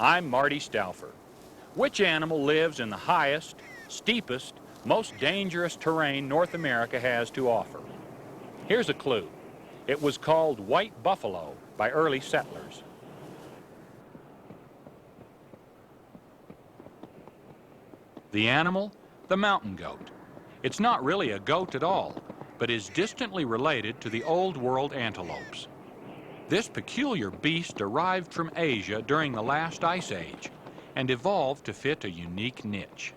I'm Marty Stouffer. Which animal lives in the highest, steepest, most dangerous terrain North America has to offer? Here's a clue. It was called white buffalo by early settlers. The animal? The mountain goat. It's not really a goat at all, but is distantly related to the Old World antelopes. This peculiar beast arrived from Asia during the last ice age and evolved to fit a unique niche.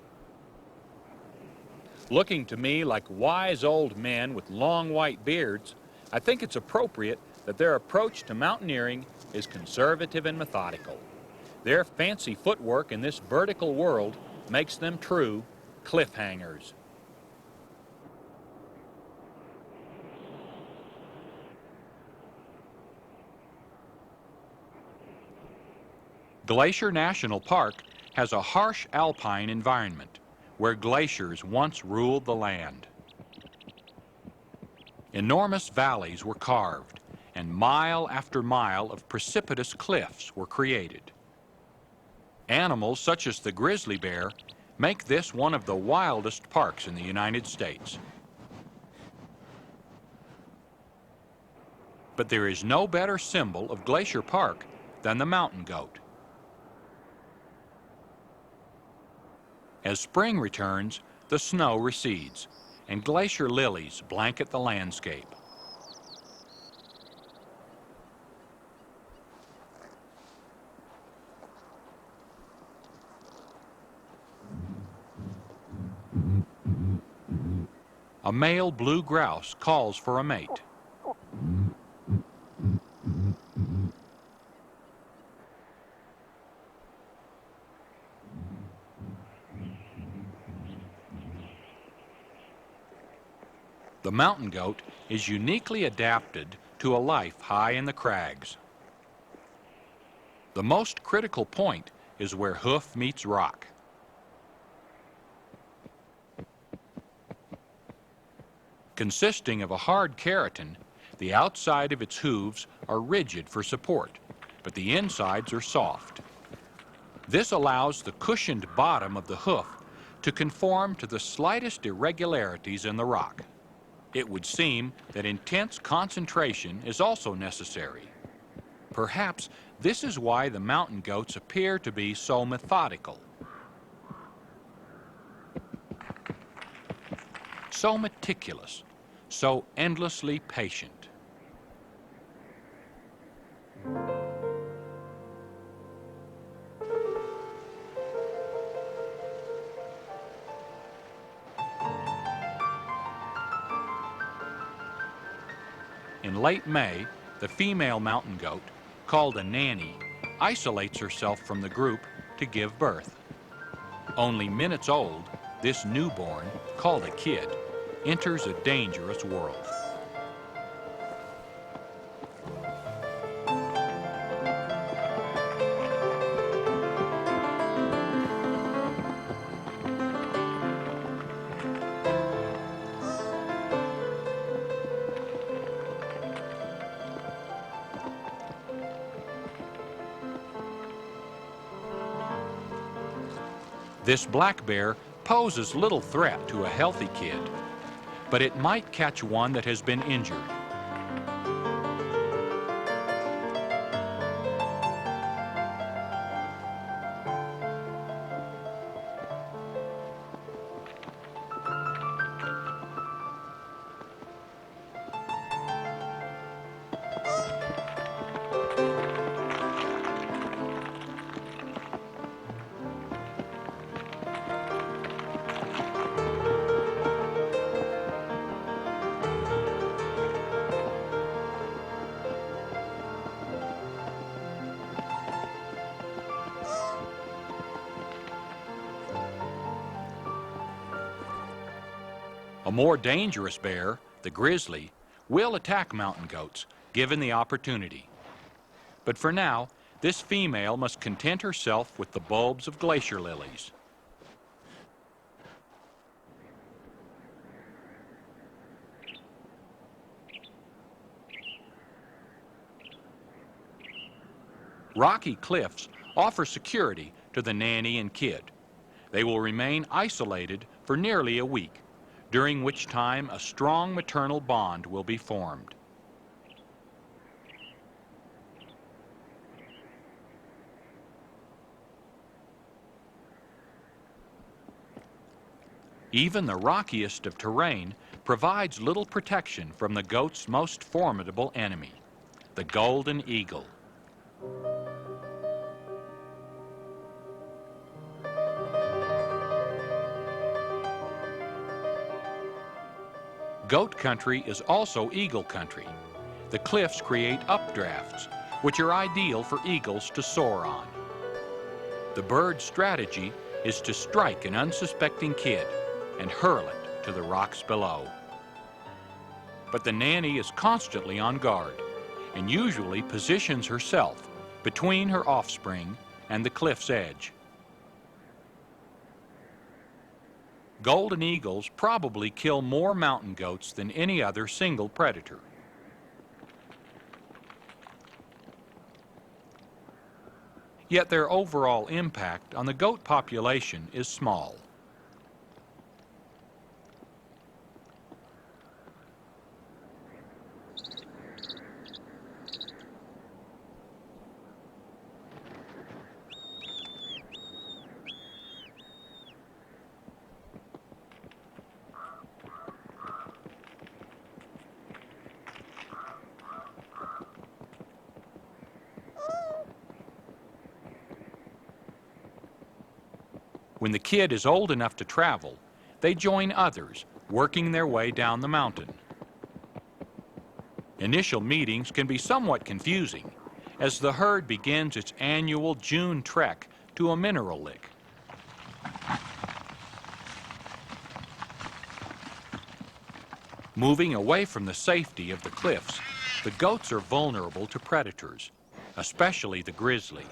Looking to me like wise old men with long white beards, I think it's appropriate that their approach to mountaineering is conservative and methodical. Their fancy footwork in this vertical world makes them true cliffhangers. Glacier National Park has a harsh alpine environment where glaciers once ruled the land. Enormous valleys were carved, and mile after mile of precipitous cliffs were created. Animals such as the grizzly bear make this one of the wildest parks in the United States. But there is no better symbol of Glacier Park than the mountain goat. As spring returns, the snow recedes, and glacier lilies blanket the landscape. A male blue grouse calls for a mate. The mountain goat is uniquely adapted to a life high in the crags. The most critical point is where hoof meets rock. Consisting of a hard keratin, the outside of its hooves are rigid for support, but the insides are soft. This allows the cushioned bottom of the hoof to conform to the slightest irregularities in the rock. It would seem that intense concentration is also necessary. Perhaps this is why the mountain goats appear to be so methodical, so meticulous, so endlessly patient. In late May, the female mountain goat, called a nanny, isolates herself from the group to give birth. Only minutes old, this newborn, called a kid, enters a dangerous world. This black bear poses little threat to a healthy kid, but it might catch one that has been injured. more dangerous bear, the grizzly, will attack mountain goats, given the opportunity. But for now, this female must content herself with the bulbs of glacier lilies. Rocky cliffs offer security to the nanny and kid. They will remain isolated for nearly a week, during which time a strong maternal bond will be formed. Even the rockiest of terrain provides little protection from the goat's most formidable enemy, the golden eagle. Goat country is also eagle country. The cliffs create updrafts, which are ideal for eagles to soar on. The bird's strategy is to strike an unsuspecting kid and hurl it to the rocks below. But the nanny is constantly on guard and usually positions herself between her offspring and the cliff's edge. Golden eagles probably kill more mountain goats than any other single predator. Yet their overall impact on the goat population is small. When the kid is old enough to travel, they join others working their way down the mountain. Initial meetings can be somewhat confusing as the herd begins its annual June trek to a mineral lick. Moving away from the safety of the cliffs, the goats are vulnerable to predators, especially the grizzly.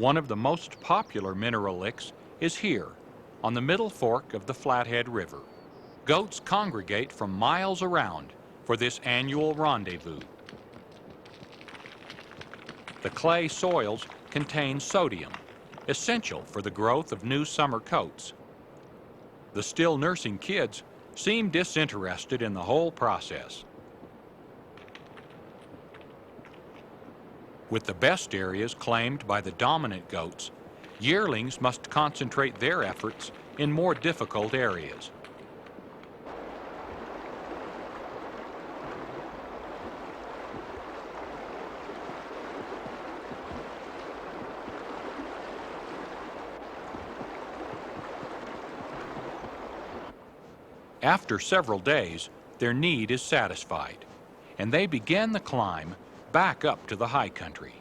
One of the most popular mineral licks is here, on the middle fork of the Flathead River. Goats congregate from miles around for this annual rendezvous. The clay soils contain sodium, essential for the growth of new summer coats. The still nursing kids seem disinterested in the whole process. With the best areas claimed by the dominant goats, yearlings must concentrate their efforts in more difficult areas. After several days, their need is satisfied, and they begin the climb back up to the high country.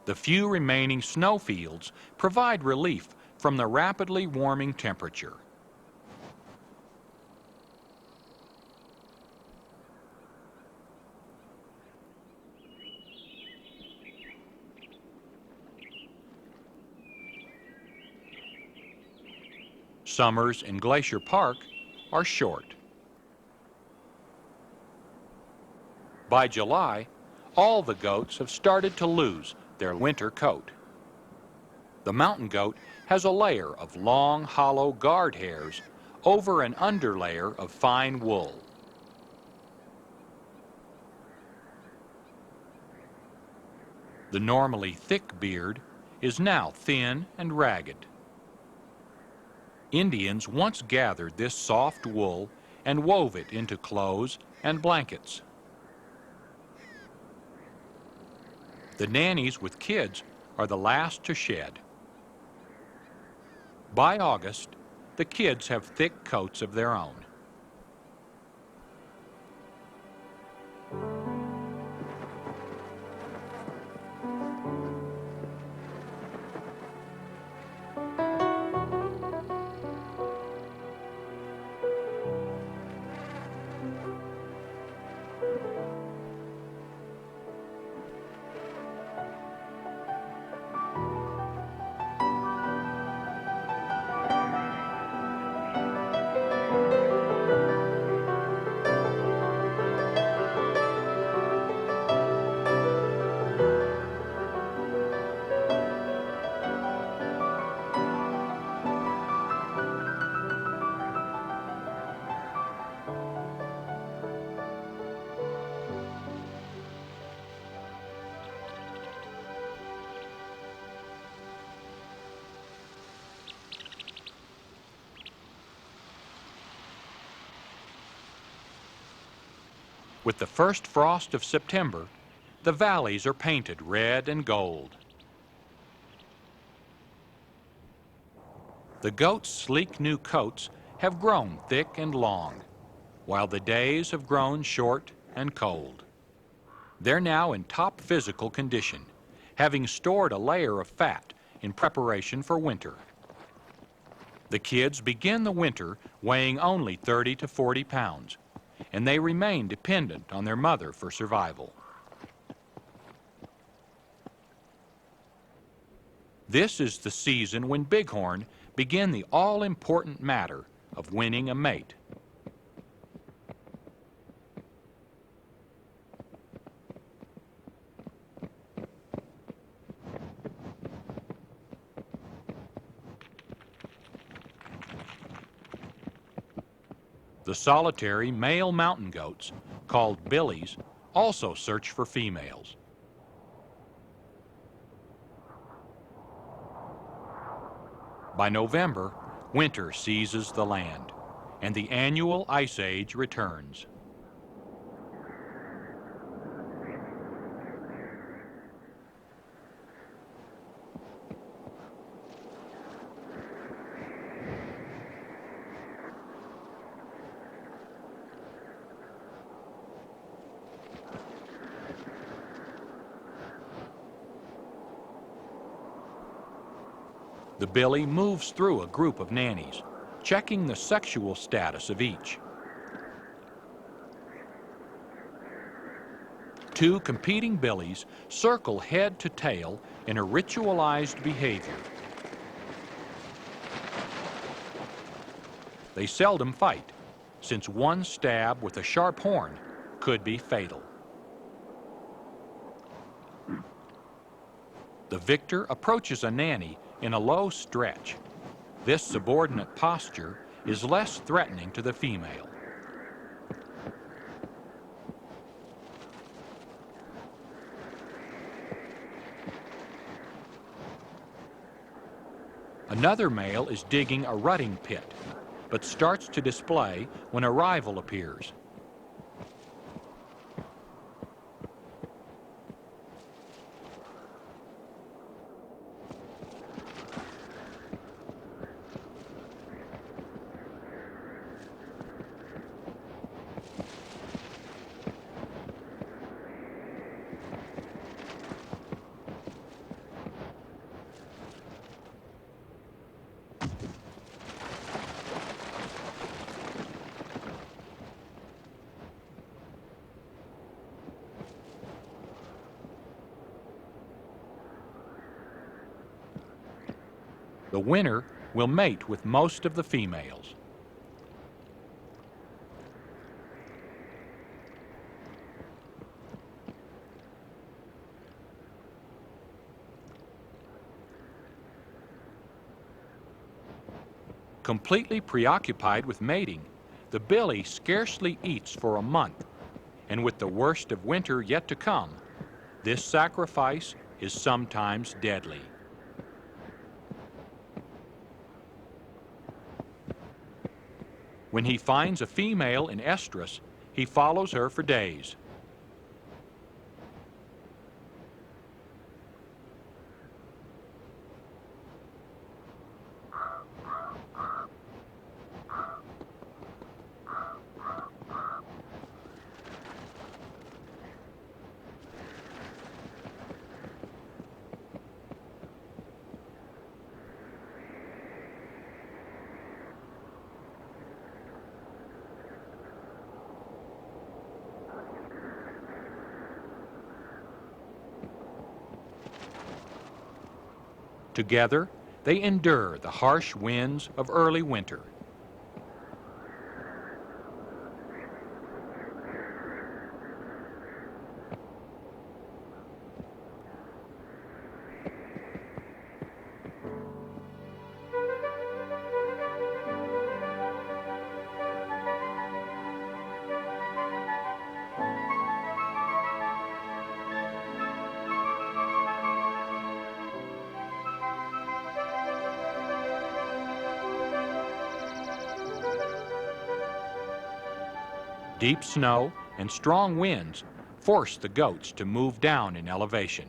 The few remaining snowfields provide relief from the rapidly warming temperature. Summers in Glacier Park are short. By July, all the goats have started to lose their winter coat. The mountain goat has a layer of long, hollow guard hairs over an underlayer of fine wool. The normally thick beard is now thin and ragged. Indians once gathered this soft wool and wove it into clothes and blankets. The nannies with kids are the last to shed. By August, the kids have thick coats of their own. With the first frost of September, the valleys are painted red and gold. The goats' sleek new coats have grown thick and long, while the days have grown short and cold. They're now in top physical condition, having stored a layer of fat in preparation for winter. The kids begin the winter weighing only 30 to 40 pounds, and they remain dependent on their mother for survival. This is the season when Bighorn begin the all-important matter of winning a mate. The solitary male mountain goats, called billies, also search for females. By November, winter seizes the land, and the annual ice age returns. The billy moves through a group of nannies, checking the sexual status of each. Two competing billies circle head to tail in a ritualized behavior. They seldom fight, since one stab with a sharp horn could be fatal. The victor approaches a nanny in a low stretch. This subordinate posture is less threatening to the female. Another male is digging a rutting pit, but starts to display when a rival appears. The winner will mate with most of the females. Completely preoccupied with mating, the billy scarcely eats for a month, and with the worst of winter yet to come, this sacrifice is sometimes deadly. When he finds a female in estrus, he follows her for days. Together, they endure the harsh winds of early winter. Deep snow and strong winds force the goats to move down in elevation.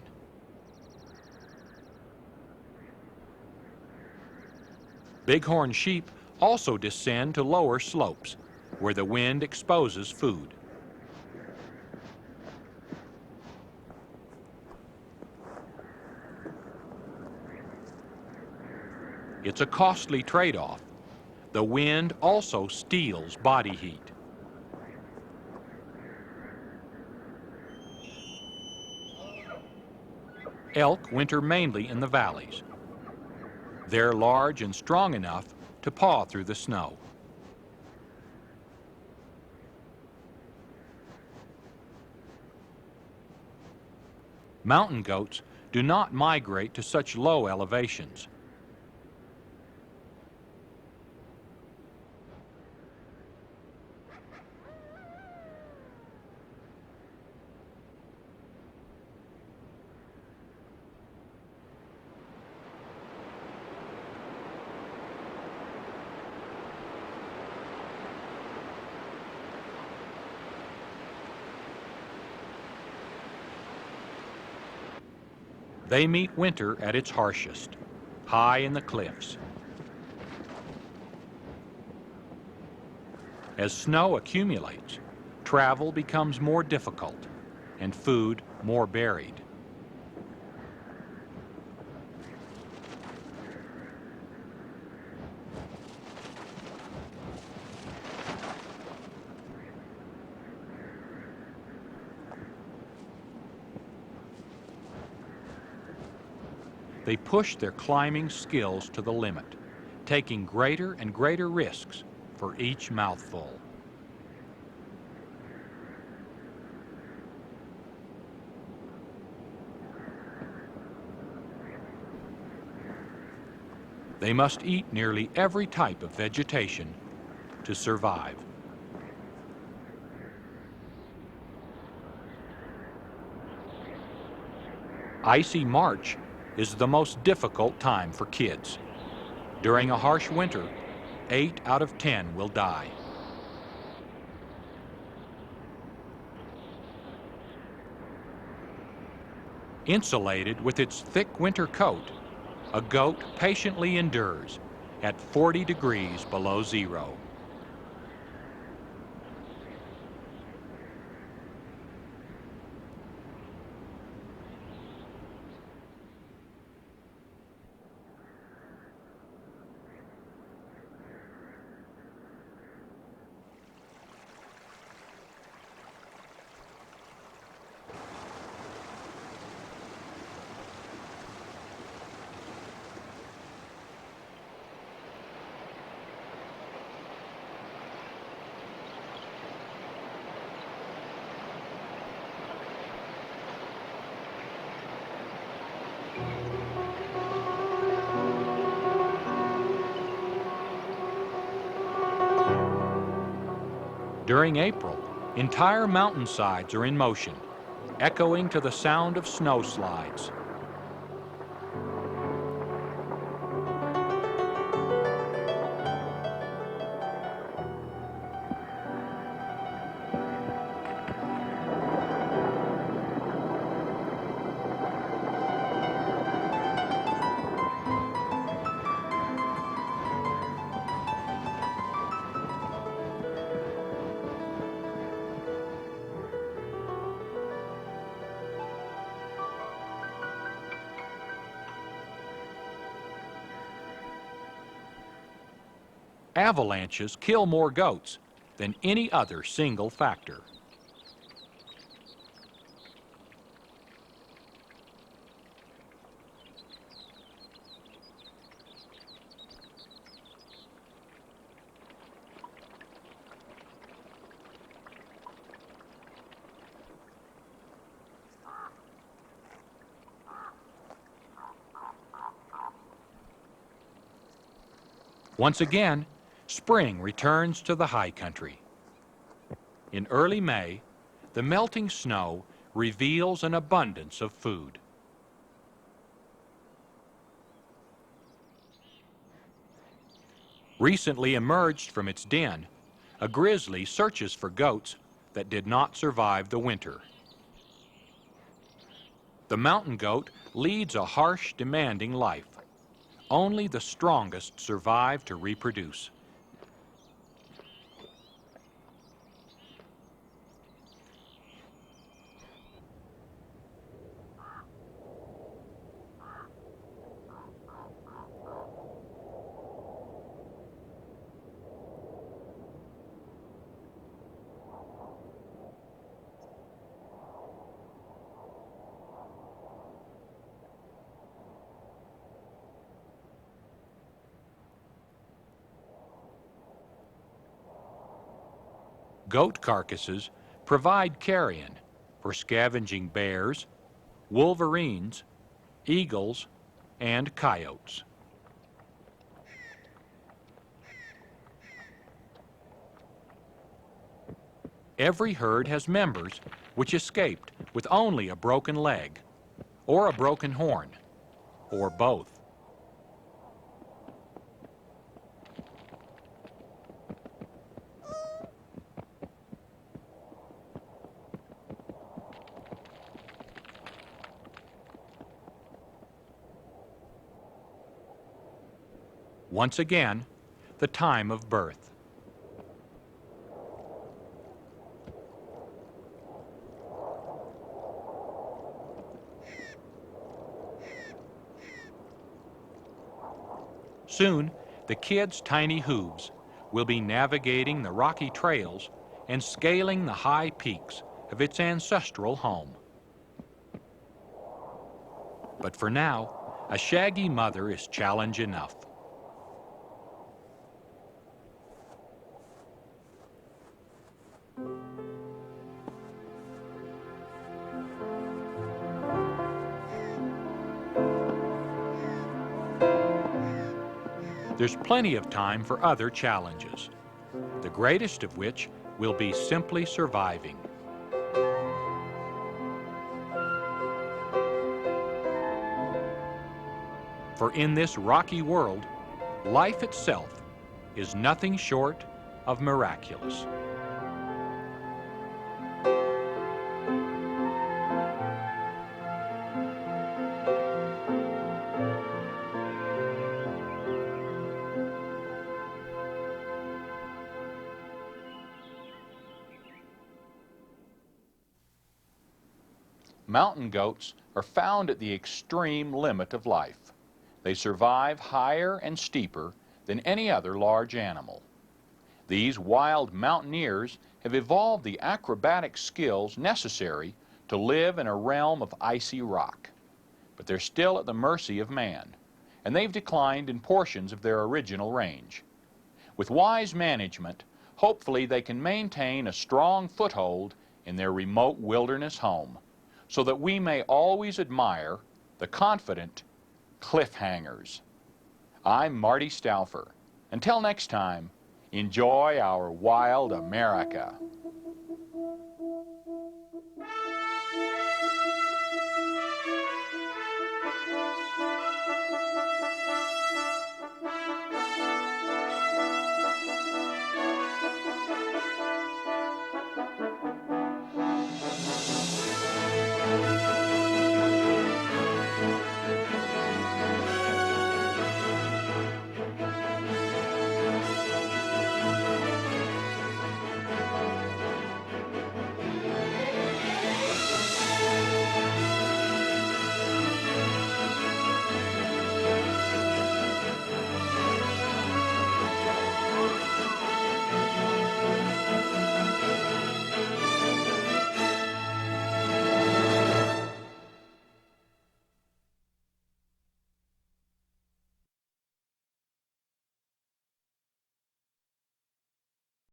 Bighorn sheep also descend to lower slopes, where the wind exposes food. It's a costly trade-off. The wind also steals body heat. Elk winter mainly in the valleys. They're large and strong enough to paw through the snow. Mountain goats do not migrate to such low elevations. They meet winter at its harshest, high in the cliffs. As snow accumulates, travel becomes more difficult and food more buried. They push their climbing skills to the limit, taking greater and greater risks for each mouthful. They must eat nearly every type of vegetation to survive. Icy March is the most difficult time for kids. During a harsh winter, 8 out of 10 will die. Insulated with its thick winter coat, a goat patiently endures at 40 degrees below zero. During April, entire mountainsides are in motion, echoing to the sound of snow slides. Avalanches kill more goats than any other single factor. Once again, spring returns to the high country. In early May, the melting snow reveals an abundance of food. Recently emerged from its den, a grizzly searches for goats that did not survive the winter. The mountain goat leads a harsh, demanding life. Only the strongest survive to reproduce. Goat carcasses provide carrion for scavenging bears, wolverines, eagles, and coyotes. Every herd has members which escaped with only a broken leg, or a broken horn, or both. Once again, the time of birth. Soon, the kid's tiny hooves will be navigating the rocky trails and scaling the high peaks of its ancestral home. But for now, a shaggy mother is challenge enough. There's plenty of time for other challenges, the greatest of which will be simply surviving. For in this rocky world, life itself is nothing short of miraculous. Mountain goats are found at the extreme limit of life. They survive higher and steeper than any other large animal. These wild mountaineers have evolved the acrobatic skills necessary to live in a realm of icy rock. But they're still at the mercy of man, and they've declined in portions of their original range. With wise management, hopefully they can maintain a strong foothold in their remote wilderness home, so that we may always admire the confident cliffhangers. I'm Marty Stouffer. Until next time, Enjoy our wild America.